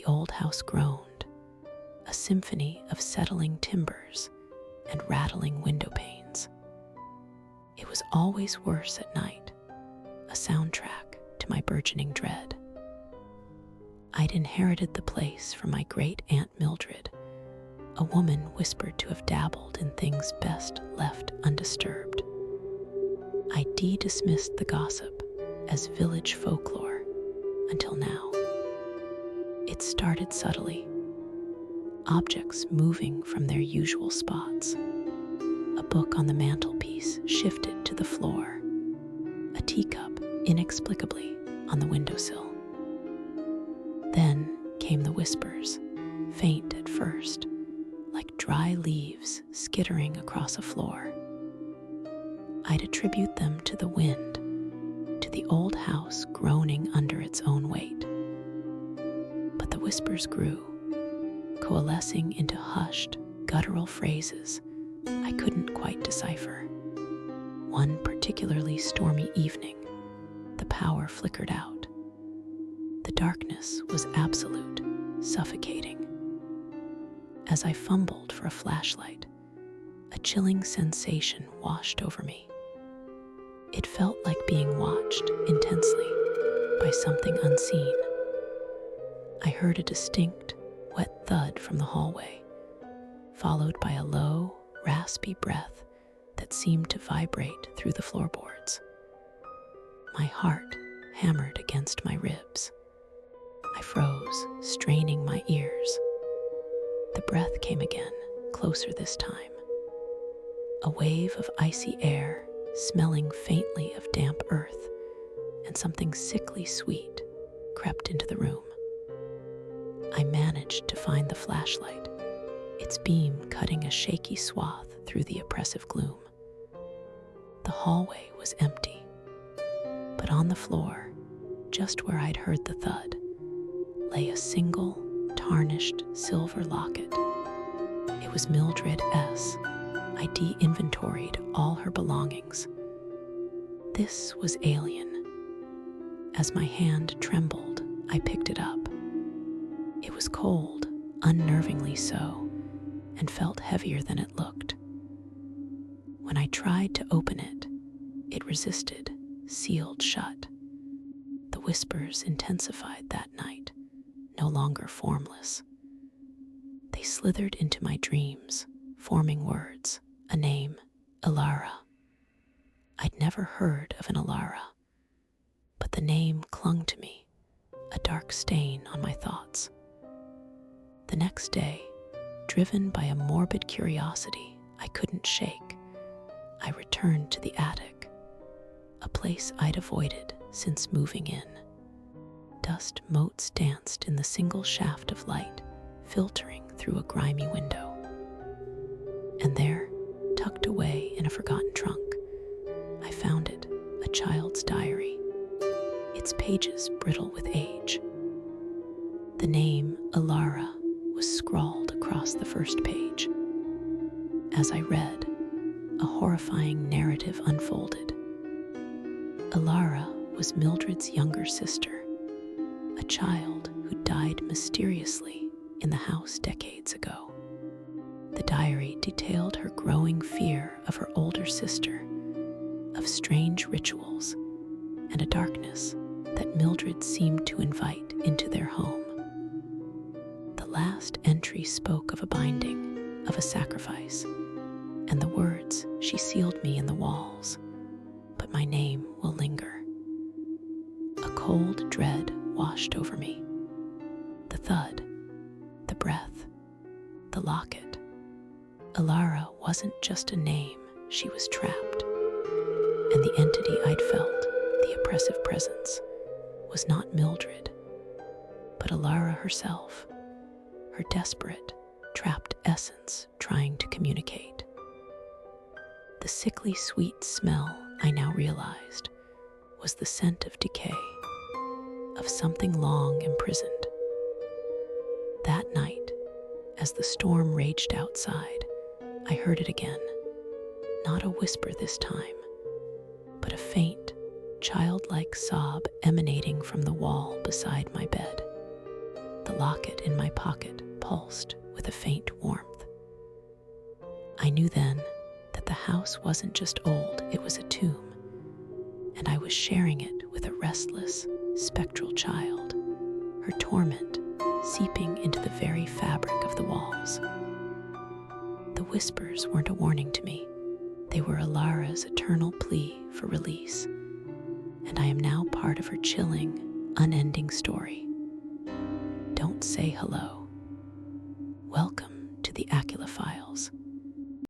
old house groaned, a symphony of settling timbers and rattling window panes. It was always worse at night, a soundtrack to my burgeoning dread. I'd inherited the place from my great-aunt Mildred, a woman whispered to have dabbled in things best left undisturbed. I dismissed the gossip as village folklore until now. It started subtly, objects moving from their usual spots. A book on the mantelpiece shifted to the floor, a teacup inexplicably on the windowsill. Then came the whispers, faint at first, like dry leaves skittering across a floor. I'd attribute them to the wind, to the old house groaning under its own weight. But the whispers grew, coalescing into hushed, guttural phrases I couldn't quite decipher. One particularly stormy evening, the power flickered out. The darkness was absolute, suffocating. As I fumbled for a flashlight, a chilling sensation washed over me. It felt like being watched intensely by something unseen. I heard a distinct, wet thud from the hallway, followed by a low, raspy breath that seemed to vibrate through the floorboards. My heart hammered against my ribs. I froze, straining my ears. The breath came again, closer this time. A wave of icy air, smelling faintly of damp earth, and something sickly sweet crept into the room. I managed to find the flashlight, its beam cutting a shaky swath through the oppressive gloom. The hallway was empty, but on the floor, just where I'd heard the thud, lay a single, tarnished silver locket. It was Mildred S. I de-inventoried all her belongings. This was alien. As my hand trembled, I picked it up. It was cold, unnervingly so, and felt heavier than it looked. When I tried to open it, it resisted, sealed shut. The whispers intensified that night, no longer formless. They slithered into my dreams, forming words, a name, Elara. I'd never heard of an Elara, but the name clung to me, a dark stain on my thoughts. The next day, driven by a morbid curiosity I couldn't shake, I returned to the attic, a place I'd avoided since moving in. Dust motes danced in the single shaft of light filtering through a grimy window. And there, tucked away in a forgotten trunk, I found it, a child's diary, its pages brittle with age. The name Elara was scrawled across the first page. As I read, a horrifying narrative unfolded. Elara was Mildred's younger sister, a child who died mysteriously in the house decades ago. The diary detailed her growing fear of her older sister, of strange rituals, and a darkness that Mildred seemed to invite into their home. The last entry spoke of a binding, of a sacrifice, and the words, "She sealed me in the walls, but my name will linger." A cold dread washed over me. The thud, the breath, the locket. Elara wasn't just a name, she was trapped. And the entity I'd felt, the oppressive presence, was not Mildred, but Elara herself, her desperate, trapped essence trying to communicate. The sickly sweet smell, I now realized, was the scent of decay, of something long imprisoned. That night, as the storm raged outside, I heard it again. Not a whisper this time, but a faint, childlike sob emanating from the wall beside my bed. The locket in my pocket pulsed with a faint warmth. I knew then that the house wasn't just old, it was a tomb, and I was sharing it with a restless, spectral child, her torment seeping into the very fabric of the walls. The whispers weren't a warning to me. They were Elara's eternal plea for release, and I am now part of her chilling, unending story. Don't say hello. Welcome to the Aqeela Files.